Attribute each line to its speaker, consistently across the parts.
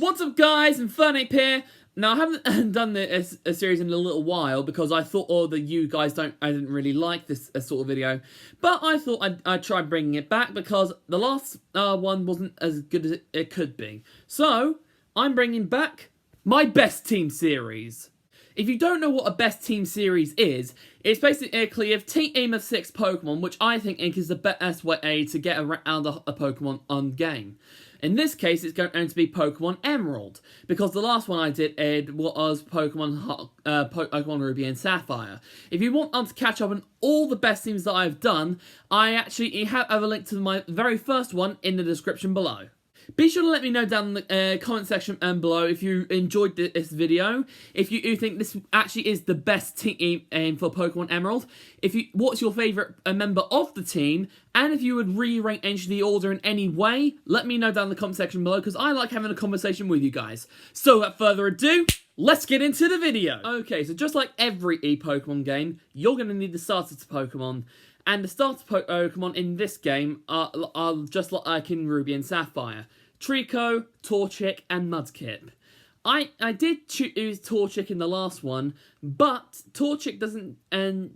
Speaker 1: What's up guys, Infernape here. Now I haven't done this a series in a little while because I thought, that you guys I didn't really like this sort of video. But I thought I'd try bringing it back because the last one wasn't as good as it could be. So, I'm bringing back my best team series. If you don't know what a best team series is, it's basically a team of 6 Pokemon, which I think is the best way to get around a Pokemon game. In this case, it's going to be Pokemon Emerald, because the last one I did was Pokemon Ruby and Sapphire. If you want to catch up on all the best teams that I've done, I actually have a link to my very first one in the description below. Be sure to let me know down in the comment section below if you enjoyed this video, if you think this actually is the best team for Pokemon Emerald, what's your favourite member of the team, and if you would rearrange the order in any way, let me know down in the comment section below, because I like having a conversation with you guys. So without further ado, let's get into the video! Okay, so just like every Pokemon game, you're going to need the starter Pokemon. And the starter Pokemon in this game are just like in Ruby and Sapphire. Trico, Torchic, and Mudkip. I did choose Torchic in the last one, but Torchic doesn't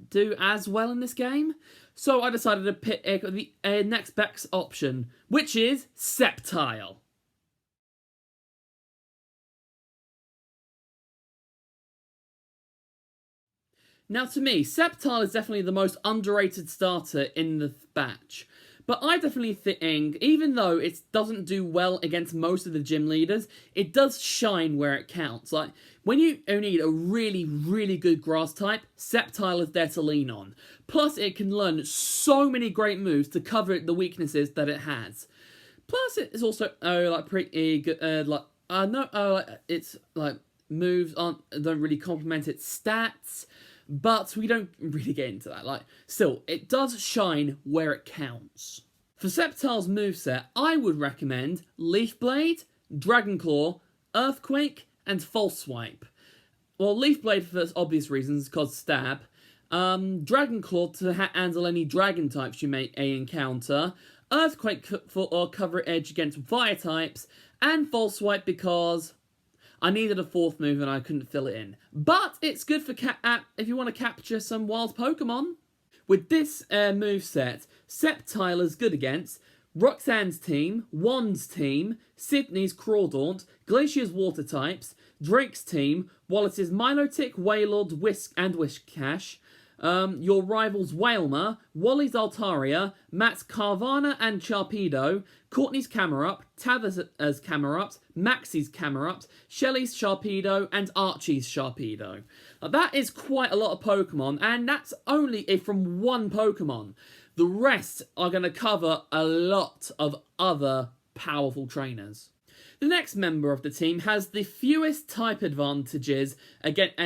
Speaker 1: do as well in this game. So I decided to pick the next best option, which is Sceptile. Now to me, Sceptile is definitely the most underrated starter in the batch. But I definitely think, even though it doesn't do well against most of the gym leaders, it does shine where it counts. Like, when you need a really, really good grass type, Sceptile is there to lean on. Plus, it can learn so many great moves to cover the weaknesses that it has. Plus, it's also, pretty good, it's, moves don't really complement its stats. But we don't really get into that. Still, it does shine where it counts. For Sceptile's moveset, I would recommend Leaf Blade, Dragon Claw, Earthquake, and False Swipe. Well, Leaf Blade for obvious reasons, because stab. Dragon Claw to handle any dragon types you may encounter. Earthquake for cover edge against fire types. And False Swipe because I needed a 4th move and I couldn't fill it in. But it's good for if you want to capture some wild Pokemon. With this moveset, Sceptile is good against Roxanne's team, Juan's team, Sydney's Crawdaunt, Glacier's Water types, Drake's team, Wallace's Milotic, Wailord, Whiscash, your rival's Wailmer, Wally's Altaria, Matt's Carvana and Sharpedo, Courtney's Camerupt, Tabitha's Camerupt, Maxie's Camerupt, Shelly's Sharpedo, and Archie's Sharpedo. Now, that is quite a lot of Pokemon, and that's only from one Pokemon. The rest are going to cover a lot of other powerful trainers. The next member of the team has the fewest type advantages against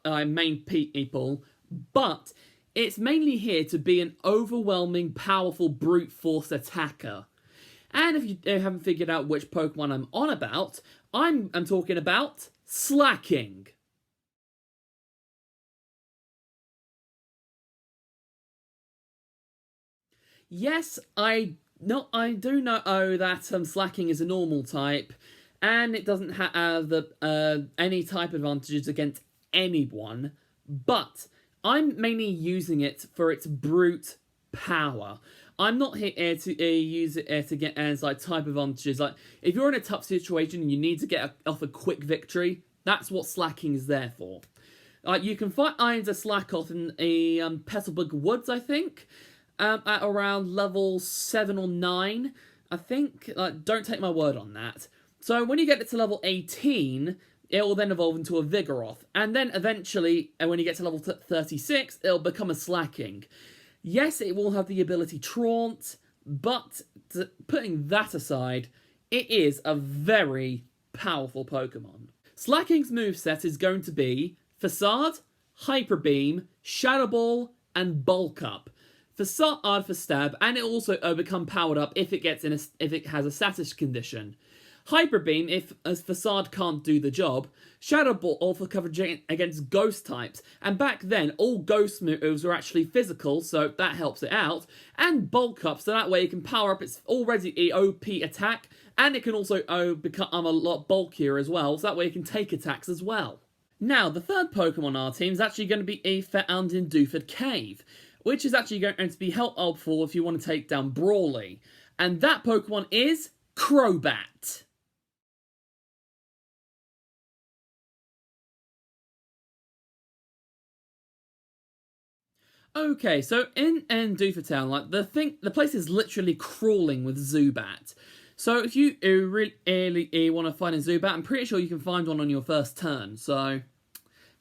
Speaker 1: main people, but it's mainly here to be an overwhelming, powerful brute force attacker. And if you haven't figured out which Pokemon I'm on about, I'm talking about Slaking. Yes, I do know that Slaking is a normal type, and it doesn't have any type advantages against anyone, but I'm mainly using it for its brute power. I'm not here to use it to get as type advantages. If you're in a tough situation and you need to get off a quick victory, that's what Slaking is there for. You can fight Irons of Slakoth in the Petalburg Woods, I think, at around level 7 or 9. I think. Don't take my word on that. So when you get it to level 18, it will then evolve into a Vigoroth. And then eventually, when you get to level 36, it'll become a Slaking. Yes, it will have the ability Taunt, but putting that aside, it is a very powerful Pokemon. Slaking's moveset is going to be Facade, Hyper Beam, Shadow Ball, and Bulk Up. Facade for stab, and it will also become powered up if it has a status condition. Hyper Beam if as Facade can't do the job, Shadow Ball for coverage against Ghost types, and back then all Ghost moves were actually physical, so that helps it out, and Bulk Up, so that way it can power up its already OP attack, and it can also become a lot bulkier as well, so that way it can take attacks as well. Now, the third Pokemon on our team is actually going to be found in Dewford Cave, which is actually going to be helpful if you want to take down Brawly. And that Pokemon is Crobat. Okay, so in Dewford Town, like the place is literally crawling with Zubat. So if you really want to find a Zubat, I'm pretty sure you can find one on your first turn. So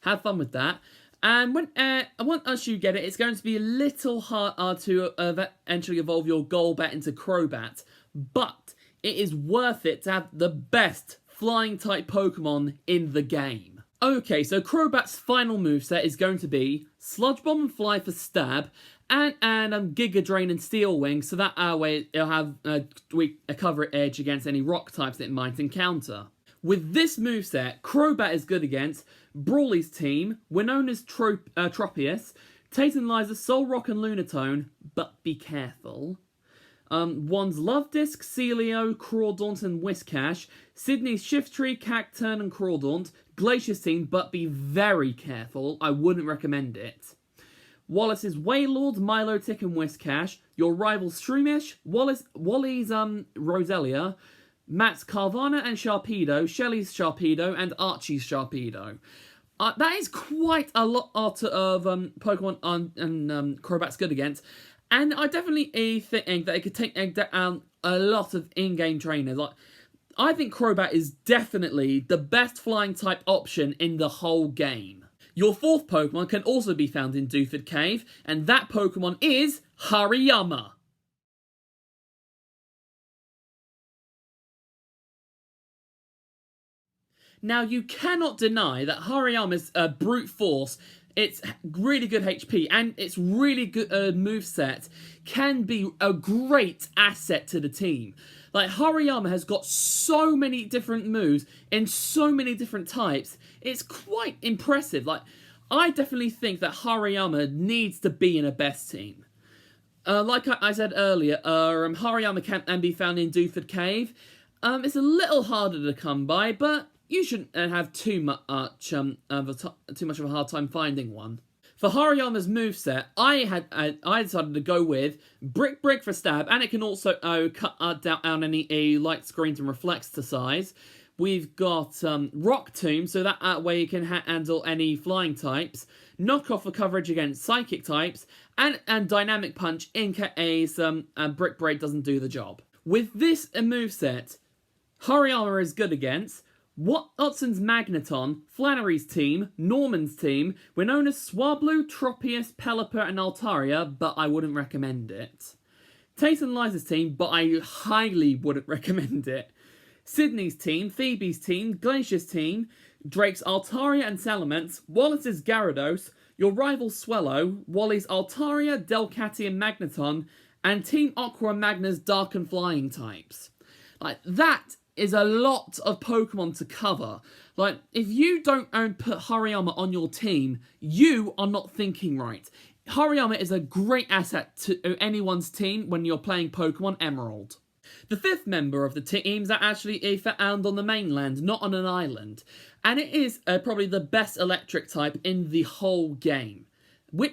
Speaker 1: have fun with that. And once you get it, it's going to be a little hard to eventually evolve your Golbat into Crobat. But it is worth it to have the best flying type Pokemon in the game. Okay, so Crobat's final moveset is going to be Sludge Bomb and Fly for stab, and Giga Drain and Steel Wing, so that way it'll have a cover edge against any rock types it might encounter. With this moveset, Crobat is good against Brawly's team, Winona's Tropius, Taytonliza's Solrock and Lunatone, but be careful. One's Love Disc, Celio, Crawdaunt and Whiscash, Sydney's Shiftry, Cacturn and Crawdaunt, Glacier's team, but be very careful, I wouldn't recommend it. Wallace's Wailord, Milotic and Whiscash, your rival's Shroomish, Wally's Roselia, Matt's Carvana and Sharpedo, Shelly's Sharpedo, and Archie's Sharpedo. That is quite a lot of Pokemon and Crobat's good against. And I definitely think that it could take down a lot of in-game trainers. Like, I think Crobat is definitely the best flying type option in the whole game. Your fourth Pokemon can also be found in Dewford Cave, and that Pokemon is Hariyama. Now, you cannot deny that Hariyama's brute force, its really good HP, and its really good moveset can be a great asset to the team. Like, Hariyama has got so many different moves in so many different types, it's quite impressive. Like, I definitely think that Hariyama needs to be in a best team. Like I said earlier, Hariyama can be found in Dewford Cave. It's a little harder to come by, but you shouldn't have too much of a hard time finding one. For Hariyama's moveset, I decided to go with Brick for stab, and it can also cut down any light screens and reflects to size. We've got Rock Tomb, so that way you can handle any flying types. Knock Off for coverage against psychic types, and Dynamic Punch in case Brick Break doesn't do the job. With this moveset, Hariyama is good against Watson's Magneton, Flannery's team, Norman's team, Winona's Swablu, Tropius, Pelipper and Altaria, but I wouldn't recommend it. Taytonliza's team, but I highly wouldn't recommend it. Sydney's team, Phoebe's team, Glacier's team, Drake's Altaria and Salamence, Wallace's Gyarados, your rival Swellow, Wally's Altaria, Delcatty and Magneton, and Team Aqua and Magna's Dark and Flying types. Like, that is a lot of Pokemon to cover. Like, if you don't put Hariyama on your team, you are not thinking right. Hariyama is a great asset to anyone's team when you're playing Pokemon Emerald. The fifth member of the teams are actually found on the mainland, not on an island. And it is probably the best electric type in the whole game.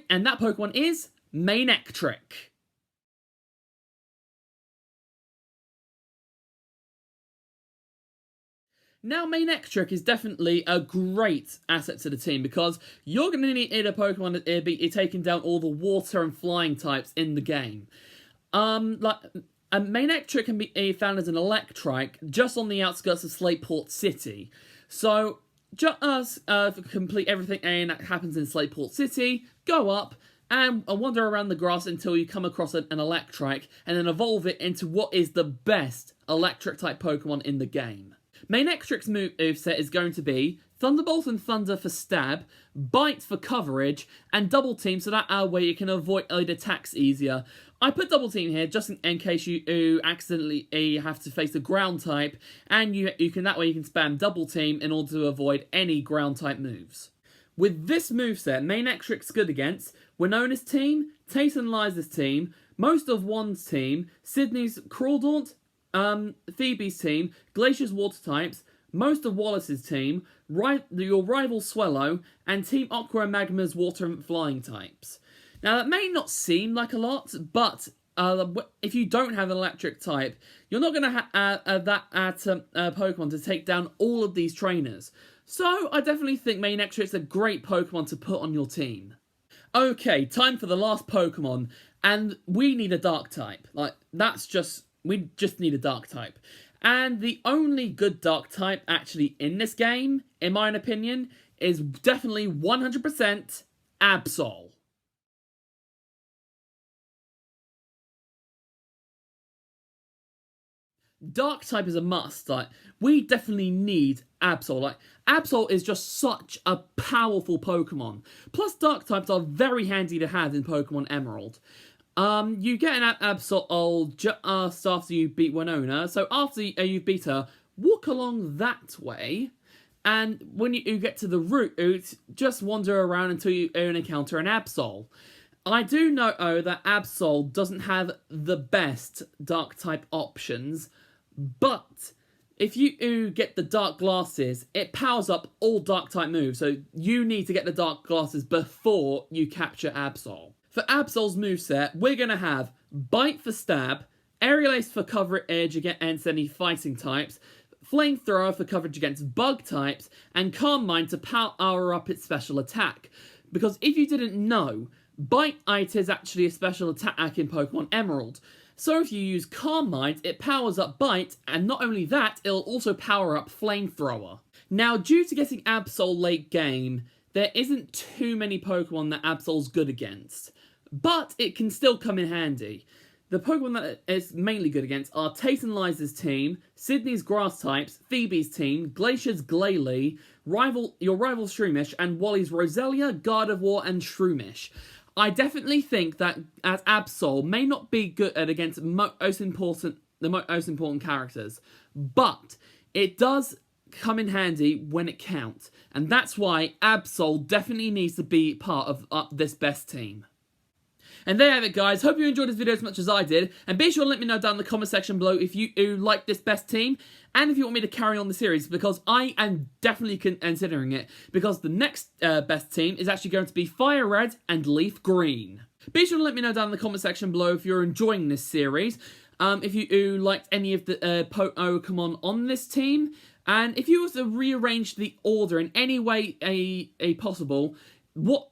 Speaker 1: And that Pokemon is Manectric. Now, Manectric is definitely a great asset to the team because you're going to need a Pokemon that be taking down all the water and flying types in the game. Manectric can be found as an Electrike just on the outskirts of Slateport City. So, just complete everything that happens in Slateport City, go up, and wander around the grass until you come across an Electrike, and then evolve it into what is the best Electric-type Pokemon in the game. Manectric's moveset is going to be Thunderbolt and Thunder for stab, Bite for coverage, and Double Team so that way you can avoid attacks easier. I put Double Team here just in case you accidentally have to face the ground type, and that way you can spam Double Team in order to avoid any ground type moves. With this moveset, Manectric's good against Winona's team, Tate and Liza's team, most of Juan's team, Sydney's Crawdaunt, Phoebe's team, Glacier's water types, most of Wallace's team, your rival Swellow, and Team Aqua and Magma's water and flying types. Now that may not seem like a lot, but if you don't have an electric type, you're not going to have that Pokemon to take down all of these trainers. So I definitely think Manectric's a great Pokemon to put on your team. Okay, time for the last Pokemon, and we need a Dark type. We just need a Dark type. And the only good Dark type actually in this game, in my opinion, is definitely 100% Absol. Dark type is a must. We definitely need Absol. Absol is just such a powerful Pokemon. Plus, Dark types are very handy to have in Pokemon Emerald. You get an Absol just after you beat Winona. So after you've beat her, walk along that way. And when you get to the route, just wander around until you encounter an Absol. I do know that Absol doesn't have the best Dark type options, but if you get the Dark Glasses, it powers up all Dark type moves, so you need to get the Dark Glasses before you capture Absol. For Absol's moveset, we're going to have Bite for stab, Aerial Ace for coverage against any fighting types, Flamethrower for coverage against bug types, and Calm Mind to power up its special attack. Because if you didn't know, Bite is actually a special attack in Pokemon Emerald. So if you use Calm Mind, it powers up Bite, and not only that, it'll also power up Flamethrower. Now, due to getting Absol late game, there isn't too many Pokemon that Absol's good against, but it can still come in handy. The Pokemon that it's mainly good against are Tate and Liza's team, Sydney's Grass types, Phoebe's team, Glacier's Glalie, your rival Shroomish, and Wally's Roselia, Gardevoir, and Shroomish. I definitely think that as Absol may not be good against the most important characters, but it does come in handy when it counts, and that's why Absol definitely needs to be part of this best team. And there you have it, guys. Hope you enjoyed this video as much as I did, and be sure to let me know down in the comment section below if you like this best team, and if you want me to carry on the series, because I am definitely considering it, because the next best team is actually going to be Fire Red and Leaf Green. Be sure to let me know down in the comment section below if you're enjoying this series, if you liked any of the Pokemon on this team, and if you were to rearrange the order in any way possible,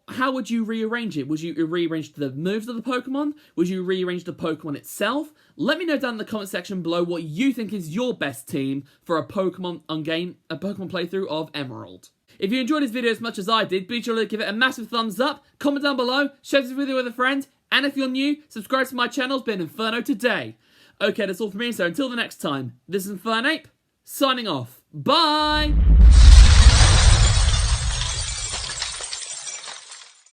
Speaker 1: how would you rearrange it? Would you rearrange the moves of the Pokemon? Would you rearrange the Pokemon itself? Let me know down in the comment section below what you think is your best team for a Pokemon playthrough of Emerald. If you enjoyed this video as much as I did, be sure to give it a massive thumbs up, comment down below, share this video with a friend, and if you're new, subscribe to my channel. It's been Inferno today. Okay, that's all from me, so until the next time, this is Infernape, signing off. Bye!